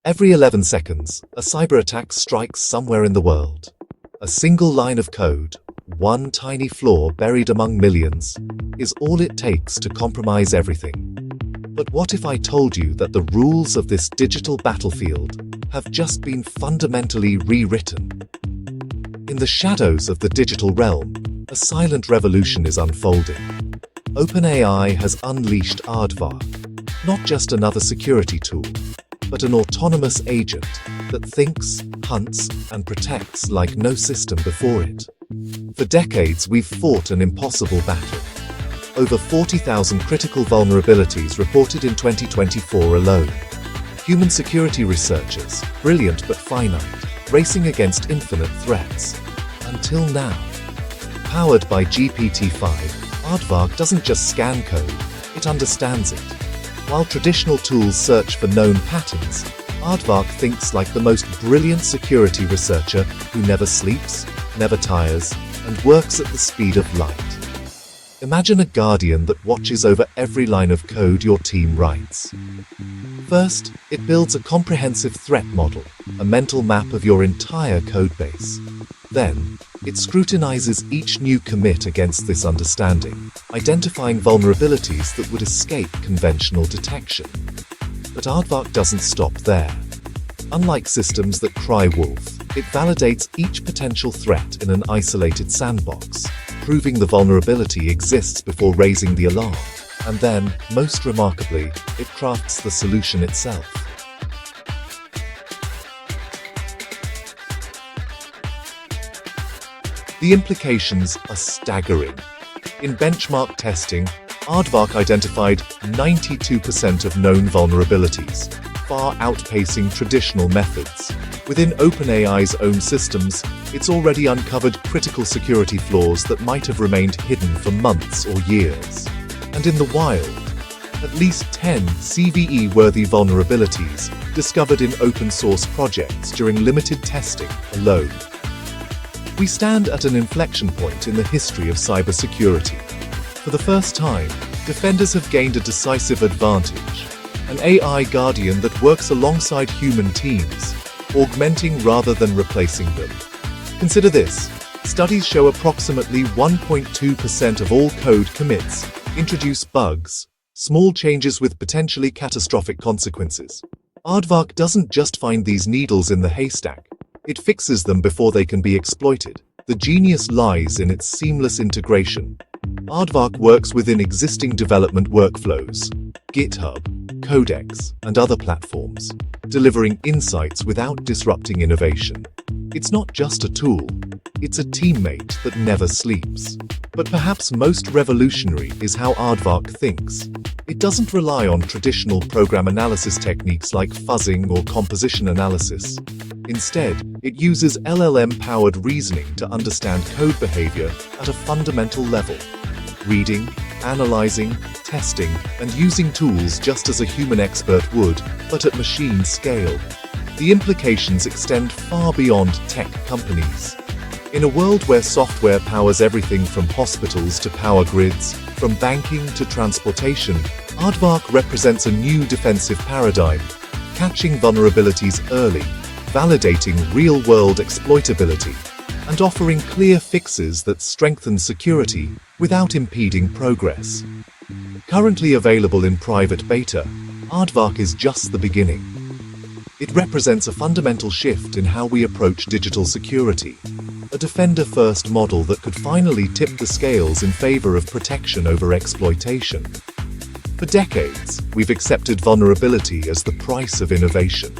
Every 11 seconds, a cyber attack strikes somewhere in the world. A single line of code, one tiny flaw buried among millions, is all it takes to compromise everything. But what if I told you that the rules of this digital battlefield have just been fundamentally rewritten? In the shadows of the digital realm, a silent revolution is unfolding. OpenAI has unleashed Aardvark, not just another security tool, but an autonomous agent that thinks, hunts, and protects like no system before it. For decades, we've fought an impossible battle. Over 40,000 critical vulnerabilities reported in 2024 alone. Human security researchers, brilliant but finite, racing against infinite threats. Until now. Powered by GPT-5, Aardvark doesn't just scan code, it understands it. While traditional tools search for known patterns, Aardvark thinks like the most brilliant security researcher who never sleeps, never tires, and works at the speed of light. Imagine a guardian that watches over every line of code your team writes. First, it builds a comprehensive threat model, a mental map of your entire codebase. Then, it scrutinizes each new commit against this understanding, identifying vulnerabilities that would escape conventional detection. But Aardvark doesn't stop there. Unlike systems that cry wolf, it validates each potential threat in an isolated sandbox, proving the vulnerability exists before raising the alarm. And then, most remarkably, it crafts the solution itself. The implications are staggering. In benchmark testing, Aardvark identified 92% of known vulnerabilities, far outpacing traditional methods. Within OpenAI's own systems, it's already uncovered critical security flaws that might have remained hidden for months or years. And in the wild, at least 10 CVE-worthy vulnerabilities discovered in open-source projects during limited testing alone. We stand at an inflection point in the history of cybersecurity. For the first time, defenders have gained a decisive advantage, an AI guardian that works alongside human teams, augmenting rather than replacing them. Consider this. Studies show approximately 1.2% of all code commits introduce bugs, small changes with potentially catastrophic consequences. Aardvark doesn't just find these needles in the haystack, it fixes them before they can be exploited. The genius lies in its seamless integration. Aardvark works within existing development workflows, GitHub, Codex, and other platforms, delivering insights without disrupting innovation. It's not just a tool, it's a teammate that never sleeps. But perhaps most revolutionary is how Aardvark thinks. It doesn't rely on traditional program analysis techniques like fuzzing or composition analysis. Instead, it uses LLM-powered reasoning to understand code behavior at a fundamental level, reading, analyzing, testing, and using tools just as a human expert would, but at machine scale. The implications extend far beyond tech companies. In a world where software powers everything from hospitals to power grids, from banking to transportation, Aardvark represents a new defensive paradigm, catching vulnerabilities early, validating real-world exploitability, and offering clear fixes that strengthen security without impeding progress. Currently available in private beta, Aardvark is just the beginning. It represents a fundamental shift in how we approach digital security, a defender-first model that could finally tip the scales in favor of protection over exploitation. For decades, we've accepted vulnerability as the price of innovation.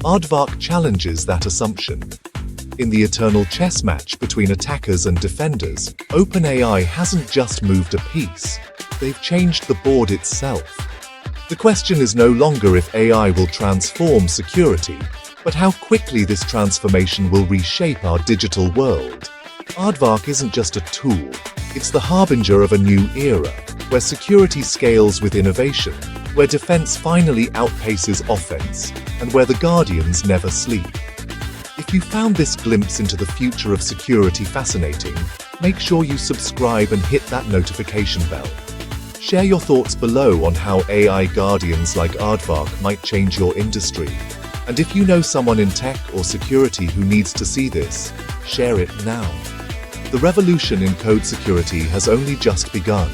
Aardvark challenges that assumption. In the eternal chess match between attackers and defenders, OpenAI hasn't just moved a piece, they've changed the board itself. The question is no longer if AI will transform security, but how quickly this transformation will reshape our digital world. Aardvark isn't just a tool, it's the harbinger of a new era, where security scales with innovation, where defense finally outpaces offense, and where the guardians never sleep. If you found this glimpse into the future of security fascinating, make sure you subscribe and hit that notification bell. Share your thoughts below on how AI guardians like Aardvark might change your industry. And if you know someone in tech or security who needs to see this, share it now. The revolution in code security has only just begun.